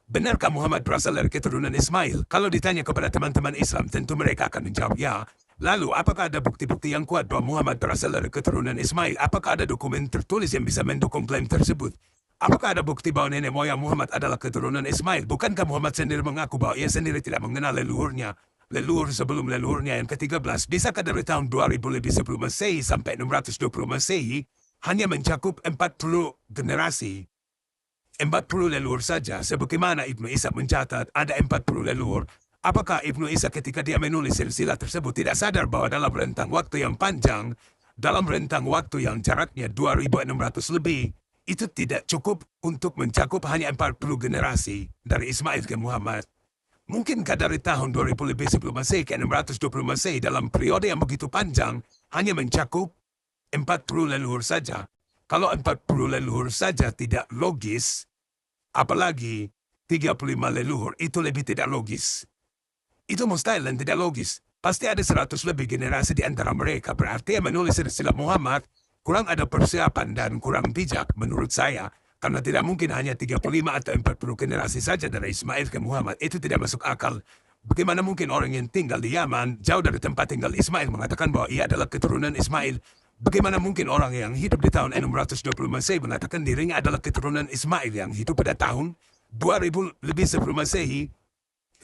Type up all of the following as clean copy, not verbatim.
Benarkah Muhammad berasal dari keturunan Ismail? Kalau ditanya kepada teman-teman Islam, tentu mereka akan menjawab ya. Lalu, apakah ada bukti-bukti yang kuat bahwa Muhammad berasal dari keturunan Ismail? Apakah ada dokumen tertulis yang bisa mendukung klaim tersebut? Apakah ada bukti bahwa nenek moyang Muhammad adalah keturunan Ismail? Bukankah Muhammad sendiri mengaku bahwa ia sendiri tidak mengenal leluhurnya? Leluhur sebelum leluhurnya yang ke-13, bisakah dari tahun 2000 lebih sebelum Masehi sampai 620 Masehi, hanya mencakup 40 generasi? 40 leluhur saja, sebagaimana Ibnu Ishaq mencatat ada 40 leluhur. Apakah Ibnu Ishaq ketika dia menulis silsilah tersebut tidak sadar bahwa dalam rentang waktu yang panjang, dalam rentang waktu yang jaraknya 2600 lebih, itu tidak cukup untuk mencakup hanya 40 generasi dari Ismail ke Muhammad? Mungkinkah dari tahun 2000 lebih sebelum Masehi ke 620 Masehi dalam periode yang begitu panjang hanya mencakup 40 leluhur saja? Kalau 40 leluhur saja tidak logis, apalagi 35 leluhur, itu lebih tidak logis. Itu mustahil dan tidak logis. Pasti ada 100 lebih generasi di antara mereka. Berarti yang menulis silsilah Muhammad kurang ada persiapan dan kurang bijak menurut saya. Karena tidak mungkin hanya 35 atau 40 generasi saja dari Ismail ke Muhammad. Itu tidak masuk akal. Bagaimana mungkin orang yang tinggal di Yaman, jauh dari tempat tinggal Ismail, mengatakan bahwa ia adalah keturunan Ismail? Bagaimana mungkin orang yang hidup di tahun 620 Masehi mengatakan dirinya adalah keturunan Ismail yang hidup pada tahun 2000 lebih sebelum Masehi?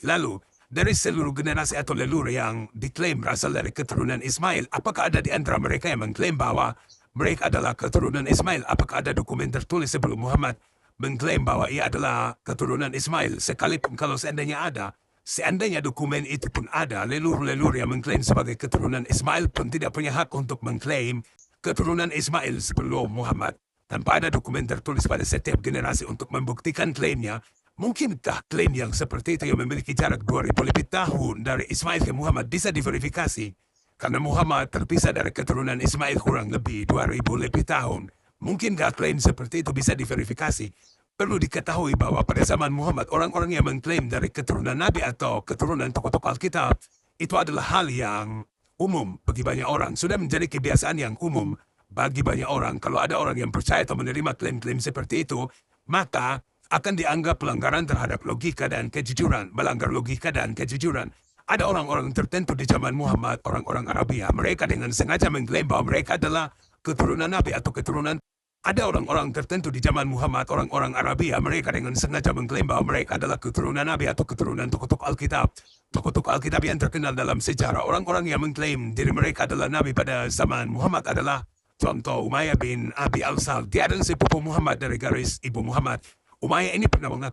Lalu, dari seluruh generasi atau leluhur yang diklaim berasal dari keturunan Ismail, apakah ada di antara mereka yang mengklaim bahwa mereka adalah keturunan Ismail? Apakah ada dokumen tertulis sebelum Muhammad mengklaim bahwa ia adalah keturunan Ismail? Sekalipun kalau seandainya dokumen itu pun ada, leluhur-leluhur yang mengklaim sebagai keturunan Ismail pun tidak punya hak untuk mengklaim keturunan Ismail sebelum Muhammad. Tanpa ada dokumen tertulis pada setiap generasi untuk membuktikan klaimnya, mungkinkah klaim yang seperti itu yang memiliki jarak 2000 lebih tahun dari Ismail ke Muhammad bisa diverifikasi? Karena Muhammad terpisah dari keturunan Ismail kurang lebih 2000 lebih tahun. Mungkinkah klaim seperti itu bisa diverifikasi? Perlu diketahui bahwa pada zaman Muhammad, orang-orang yang mengklaim dari keturunan Nabi atau keturunan tokoh-tokoh Alkitab, itu adalah hal yang umum bagi banyak orang. Sudah menjadi kebiasaan yang umum bagi banyak orang. Kalau ada orang yang percaya atau menerima klaim-klaim seperti itu, maka akan dianggap pelanggaran terhadap logika dan kejujuran, melanggar logika dan kejujuran. Ada orang-orang tertentu di zaman Muhammad, orang-orang Arabia, mereka dengan sengaja mengklaim bahwa mereka adalah keturunan Nabi atau keturunan. Ada orang-orang tertentu di zaman Muhammad, orang-orang Arabia, mereka dengan sengaja mengklaim bahwa mereka adalah keturunan Nabi atau keturunan tokoh-tokoh Alkitab. Tokoh-tokoh Alkitab yang terkenal dalam sejarah, orang-orang yang mengklaim diri mereka adalah Nabi pada zaman Muhammad adalah contoh Umayyah bin Abi Al-Sal. Dia adalah sepupu Muhammad dari garis ibu Muhammad. Umayyah ini pernah mengaku